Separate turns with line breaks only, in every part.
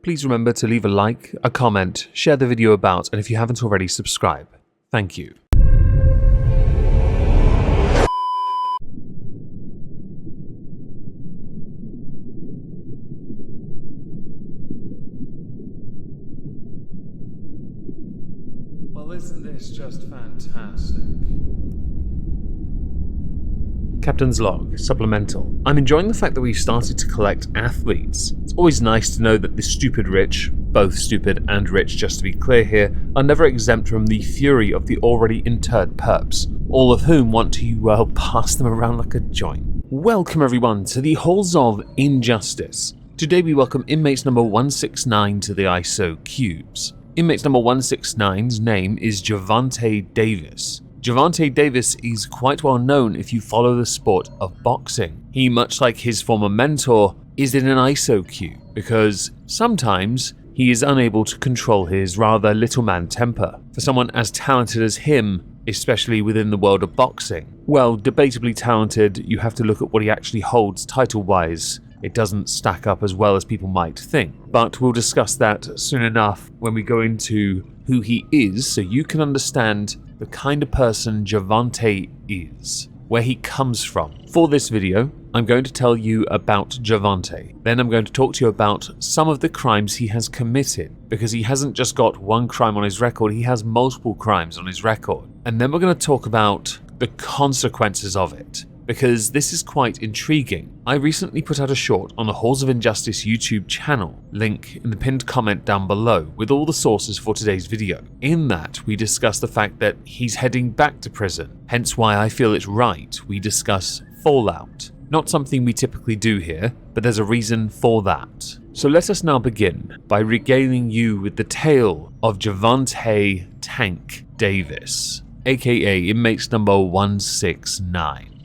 please remember to leave a like, a comment, share the video about, and if you haven't already, subscribe. Thank you. Well, isn't this just fantastic? Captain's Log, Supplemental. I'm enjoying the fact that we've started to collect athletes. It's always nice to know that the stupid rich, both stupid and rich just to be clear here, are never exempt from the fury of the already interred perps, all of whom want to, pass them around like a joint. Welcome everyone to the Halls of Injustice. Today we welcome Inmates number 169 to the ISO Cubes. Inmates number 169's name is Gervonta Davis. Gervonta Davis is quite well known if you follow the sport of boxing. He, much like his former mentor, is in an ISO queue because sometimes he is unable to control his rather little man temper. For someone as talented as him, especially within the world of boxing, well, debatably talented, you have to look at what he actually holds title-wise. It doesn't stack up as well as people might think, but we'll discuss that soon enough when we go into who he is so you can understand the kind of person Gervonta is, where he comes from. For this video, I'm going to tell you about Gervonta. Then I'm going to talk to you about some of the crimes he has committed, because he hasn't just got one crime on his record, he has multiple crimes on his record. And then we're going to talk about the consequences of it, because this is quite intriguing. I recently put out a short on the Halls of Injustice YouTube channel, link in the pinned comment down below, with all the sources for today's video. In that, we discuss the fact that he's heading back to prison, hence why I feel it's right we discuss fallout. Not something we typically do here, but there's a reason for that. So let us now begin by regaling you with the tale of Gervonta Tank Davis, aka Inmates number 169.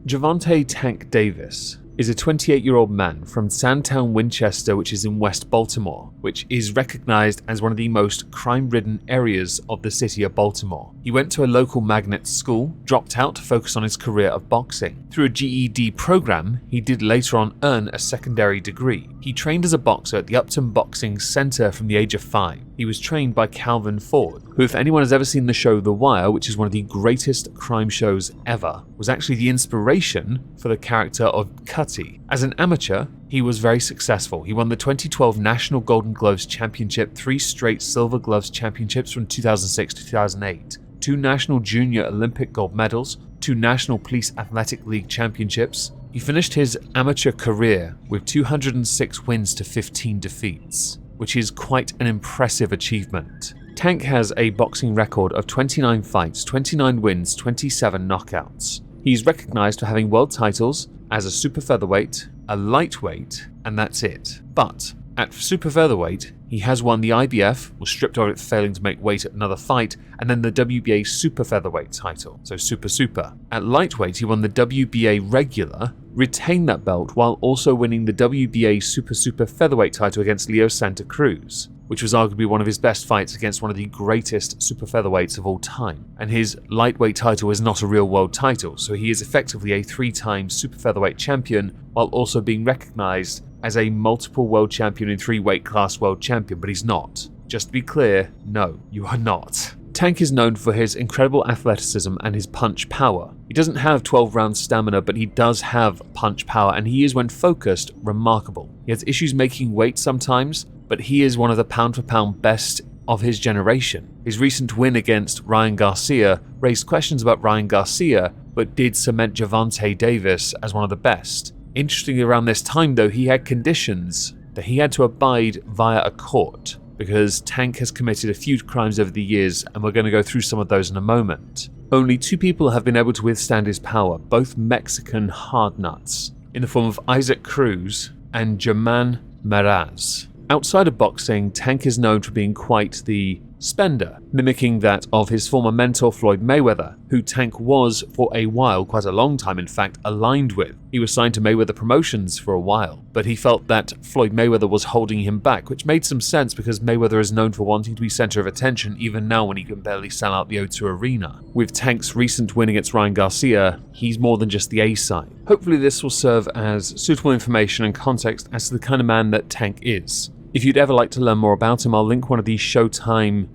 Gervonta Tank Davis is a 28-year-old man from Sandtown, Winchester, which is in West Baltimore, which is recognized as one of the most crime-ridden areas of the city of Baltimore. He went to a local magnet school, dropped out to focus on his career of boxing. Through a GED program, he did later on earn a secondary degree. He trained as a boxer at the Upton Boxing Center from the age of 5. He was trained by Calvin Ford, who, if anyone has ever seen the show The Wire, which is one of the greatest crime shows ever, was actually the inspiration for the character of Cutty. As an amateur, he was very successful. He won the 2012 National Golden Gloves Championship, 3 straight Silver Gloves Championships from 2006 to 2008, 2 National Junior Olympic gold medals, 2 National Police Athletic League Championships. He finished his amateur career with 206 wins to 15 defeats, which is quite an impressive achievement. Tank has a boxing record of 29 fights, 29 wins, 27 knockouts. He's recognized for having world titles as a super featherweight, a lightweight, and that's it. But at super featherweight, he has won the IBF, was stripped of it for failing to make weight at another fight, and then the WBA super featherweight title, so super. At lightweight, he won the WBA regular, retained that belt while also winning the WBA super featherweight title against Leo Santa Cruz, which was arguably one of his best fights against one of the greatest super featherweights of all time. And his lightweight title is not a real world title, so he is effectively a 3-time super featherweight champion while also being recognized as a multiple world champion in 3 weight class world champion, but he's not. Just to be clear, no, you are not. Tank is known for his incredible athleticism and his punch power. He doesn't have 12-round stamina, but he does have punch power, and he is, when focused, remarkable. He has issues making weight sometimes, but he is one of the pound-for-pound best of his generation. His recent win against Ryan Garcia raised questions about Ryan Garcia, but did cement Gervonta Davis as one of the best. Interestingly, around this time though, he had conditions that he had to abide via a court, because Tank has committed a few crimes over the years, and we're going to go through some of those in a moment. Only 2 people have been able to withstand his power, both Mexican hardnuts, in the form of Isaac Cruz and German Meraz. Outside of boxing, Tank is known for being quite the spender, mimicking that of his former mentor Floyd Mayweather, who Tank was, for a while, quite a long time in fact, aligned with. He was signed to Mayweather Promotions for a while, but he felt that Floyd Mayweather was holding him back, which made some sense because Mayweather is known for wanting to be center of attention even now when he can barely sell out the O2 Arena. With Tank's recent win against Ryan Garcia, he's more than just the A-side. Hopefully this will serve as suitable information and context as to the kind of man that Tank is. If you'd ever like to learn more about him, I'll link one of these Showtime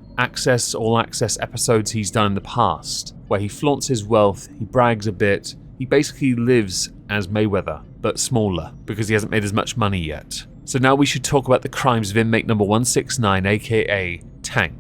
All Access episodes he's done in the past, where he flaunts his wealth, he brags a bit, he basically lives as Mayweather, but smaller, because he hasn't made as much money yet. So now we should talk about the crimes of inmate number 169, aka Tank.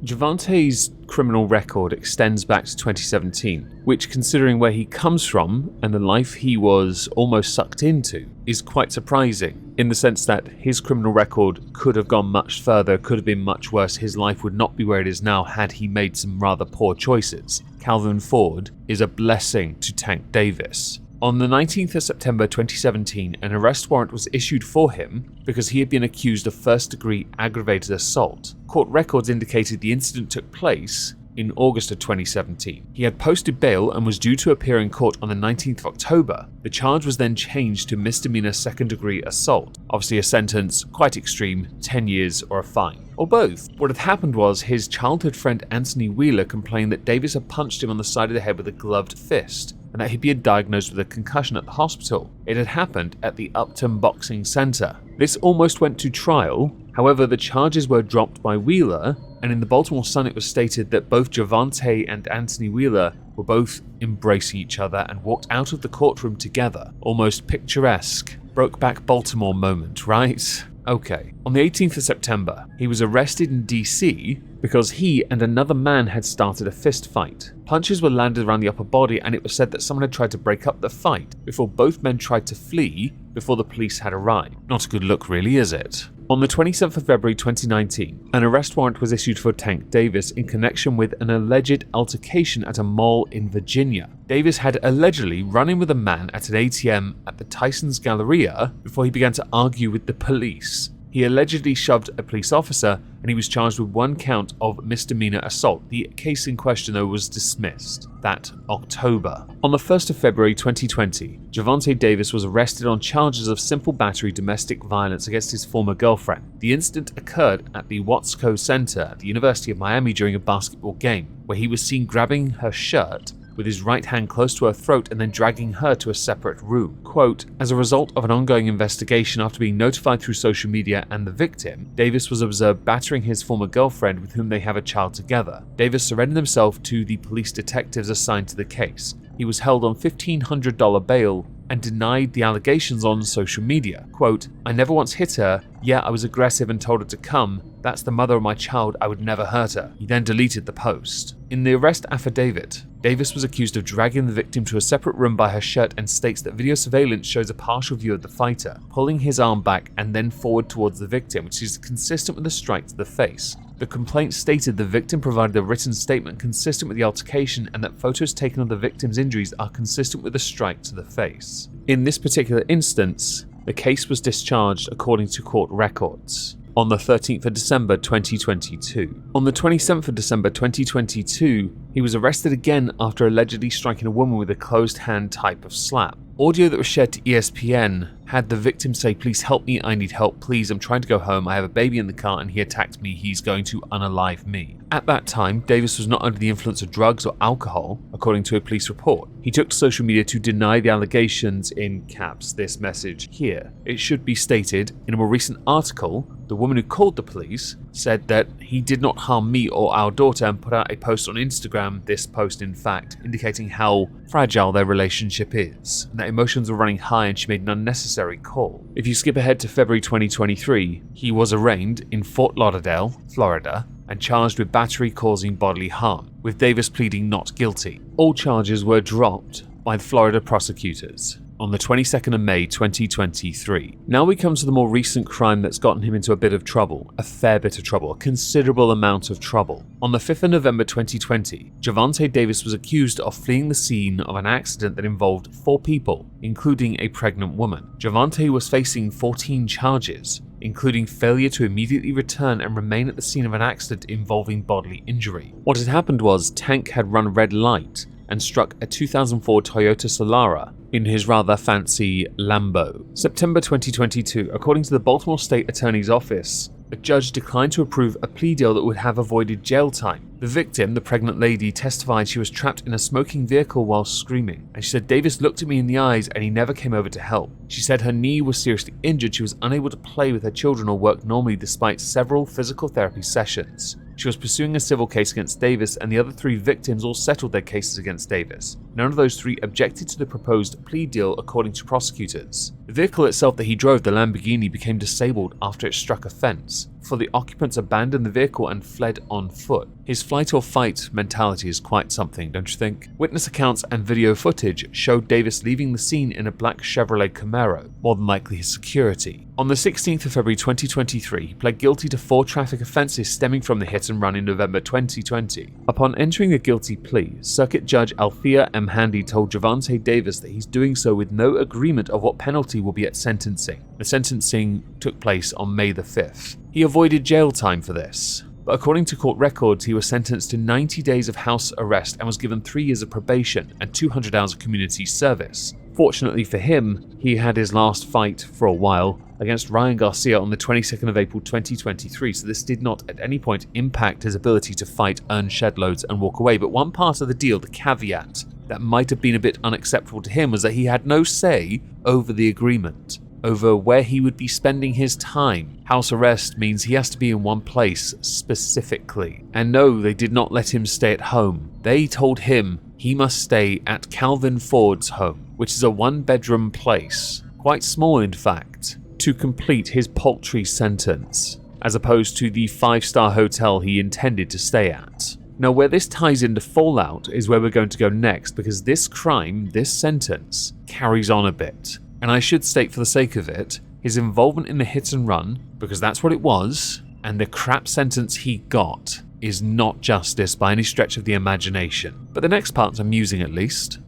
Gervonta's criminal record extends back to 2017, which, considering where he comes from and the life he was almost sucked into, is quite surprising, in the sense that his criminal record could have gone much further, could have been much worse. His life would not be where it is now had he made some rather poor choices. Calvin Ford is a blessing to Tank Davis. On the 19th of September 2017, an arrest warrant was issued for him because he had been accused of first-degree aggravated assault. Court records indicated the incident took place in August of 2017. He had posted bail and was due to appear in court on the 19th of October. The charge was then changed to misdemeanor second-degree assault. Obviously a sentence quite extreme, 10 years or a fine. Or both. What had happened was his childhood friend Anthony Wheeler complained that Davis had punched him on the side of the head with a gloved fist, and that he'd been diagnosed with a concussion at the hospital. It had happened at the Upton Boxing Centre. This almost went to trial, however the charges were dropped by Wheeler, and in the Baltimore Sun it was stated that both Gervonta and Anthony Wheeler were both embracing each other and walked out of the courtroom together. Almost picturesque. Brokeback Baltimore moment, right? Okay. On the 18th of September, he was arrested in DC because he and another man had started a fist fight. Punches were landed around the upper body and it was said that someone had tried to break up the fight before both men tried to flee before the police had arrived. Not a good look really, is it? On the 27th of February 2019, an arrest warrant was issued for Tank Davis in connection with an alleged altercation at a mall in Virginia. Davis had allegedly run in with a man at an ATM at the Tyson's Galleria before he began to argue with the police. He allegedly shoved a police officer and he was charged with 1 count of misdemeanor assault. The case in question, though, was dismissed that October. On the 1st of February 2020, Gervonta Davis was arrested on charges of simple battery domestic violence against his former girlfriend. The incident occurred at the Watsco Center at the University of Miami during a basketball game, where he was seen grabbing her shirt with his right hand close to her throat and then dragging her to a separate room. Quote, as a result of an ongoing investigation after being notified through social media and the victim, Davis was observed battering his former girlfriend with whom they have a child together. Davis surrendered himself to the police detectives assigned to the case. He was held on $1,500 bail and denied the allegations on social media. Quote, I never once hit her. Yeah, I was aggressive and told her to come. That's the mother of my child. I would never hurt her. He then deleted the post. In the arrest affidavit, Davis was accused of dragging the victim to a separate room by her shirt and states that video surveillance shows a partial view of the fighter, pulling his arm back and then forward towards the victim, which is consistent with a strike to the face. The complaint stated the victim provided a written statement consistent with the altercation and that photos taken of the victim's injuries are consistent with the strike to the face. In this particular instance, the case was discharged according to court records on the 13th of December 2022. On the 27th of December 2022, he was arrested again after allegedly striking a woman with a closed hand type of slap. Audio that was shared to ESPN had the victim say, please help me, I need help, please, I'm trying to go home, I have a baby in the car and he attacked me, he's going to unalive me. At that time, Davis was not under the influence of drugs or alcohol, according to a police report. He took to social media to deny the allegations, in caps this message here. It should be stated, in a more recent article, the woman who called the police said that he did not harm me or our daughter and put out a post on Instagram, this post in fact, indicating how fragile their relationship is, and that emotions were running high and she made an unnecessary call. If you skip ahead to February 2023, he was arraigned in Fort Lauderdale, Florida, and charged with battery causing bodily harm, with Davis pleading not guilty. All charges were dropped by the Florida prosecutors on the 22nd of May 2023. Now we come to the more recent crime that's gotten him into a bit of trouble, a fair bit of trouble, a considerable amount of trouble. On the 5th of November 2020, Gervonta Davis was accused of fleeing the scene of an accident that involved 4 people, including a pregnant woman. Gervonta was facing 14 charges, including failure to immediately return and remain at the scene of an accident involving bodily injury. What had happened was Tank had run a red light and struck a 2004 Toyota Solara in his rather fancy Lambo. September 2022, according to the Baltimore State Attorney's Office, a judge declined to approve a plea deal that would have avoided jail time. The victim, the pregnant lady, testified she was trapped in a smoking vehicle while screaming, and she said Davis looked at me in the eyes and he never came over to help. She said her knee was seriously injured, she was unable to play with her children or work normally despite several physical therapy sessions. She was pursuing a civil case against Davis, and the other 3 victims all settled their cases against Davis. None of those 3 objected to the proposed plea deal, according to prosecutors. The vehicle itself that he drove, the Lamborghini, became disabled after it struck a fence, for the occupants abandoned the vehicle and fled on foot. His flight or fight mentality is quite something, don't you think? Witness accounts and video footage showed Davis leaving the scene in a black Chevrolet Camaro, more than likely his security. On the 16th of February 2023, he pled guilty to 4 traffic offences stemming from the hit and run in November 2020. Upon entering a guilty plea, Circuit Judge Althea M. Handy told Gervonta Davis that he's doing so with no agreement of what penalty will be at sentencing. The sentencing took place on May the 5th. He avoided jail time for this, but according to court records, he was sentenced to 90 days of house arrest and was given 3 years of probation and 200 hours of community service. Fortunately for him, he had his last fight for a while against Ryan Garcia on the 22nd of April 2023, so this did not at any point impact his ability to fight, earn shed loads and walk away. But one part of the deal, the caveat, that might have been a bit unacceptable to him was that he had no say over the agreement, over where he would be spending his time. House arrest means he has to be in one place specifically. And no, they did not let him stay at home. They told him he must stay at Calvin Ford's home, which is a 1-bedroom place, quite small in fact, to complete his paltry sentence, as opposed to the 5-star hotel he intended to stay at. Now, where this ties into Fallout is where we're going to go next, because this crime, this sentence, carries on a bit. And I should state for the sake of it, his involvement in the hit and run, because that's what it was, and the crap sentence he got, is not justice by any stretch of the imagination. But the next part's amusing at least.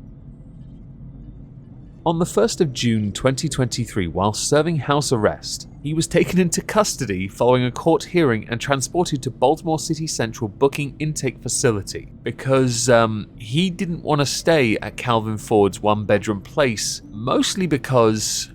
On the 1st of June 2023, while serving house arrest, he was taken into custody following a court hearing and transported to Baltimore City Central booking intake facility because he didn't want to stay at Calvin Ford's 1-bedroom place, mostly because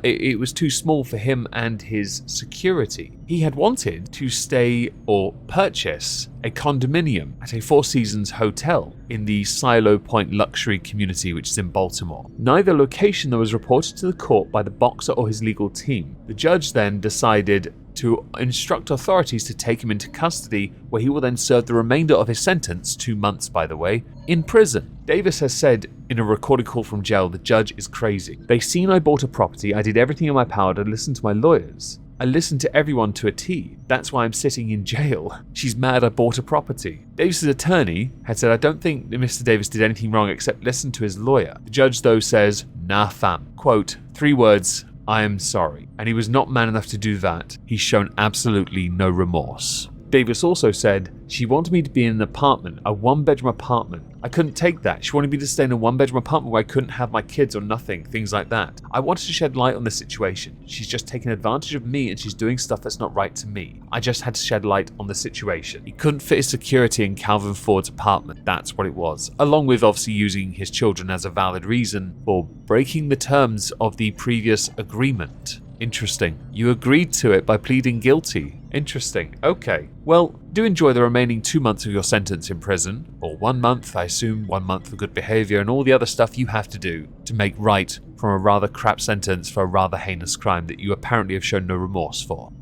it was too small for him and his security. He had wanted to stay or purchase a condominium at a Four Seasons hotel in the Silo Point luxury community, which is in Baltimore. Neither location, though, was reported to the court by the boxer or his legal team. The judge then decided to instruct authorities to take him into custody, where he will then serve the remainder of his sentence, 2 months by the way, in prison. Davis has said in a recorded call from jail, the judge is crazy. They seen I bought a property, I did everything in my power to listen to my lawyers. I listened to everyone to a T. That's why I'm sitting in jail. She's mad I bought a property. Davis's attorney had said, I don't think that Mr. Davis did anything wrong except listen to his lawyer. The judge though says, nah fam. Quote, 3 words, I am sorry. And he was not man enough to do that. He's shown absolutely no remorse. Davis also said, she wanted me to be in an apartment, a 1-bedroom apartment. I couldn't take that. She wanted me to stay in a 1-bedroom apartment where I couldn't have my kids or nothing, things like that. I wanted to shed light on the situation. She's just taking advantage of me and she's doing stuff that's not right to me. I just had to shed light on the situation. He couldn't fit his security in Calvin Ford's apartment. That's what it was. Along with obviously using his children as a valid reason for breaking the terms of the previous agreement. Interesting. You agreed to it by pleading guilty. Interesting. Okay. Well, do enjoy the remaining 2 months of your sentence in prison, or 1 month, I assume 1 month for good behaviour, and all the other stuff you have to do to make right from a rather crap sentence for a rather heinous crime that you apparently have shown no remorse for.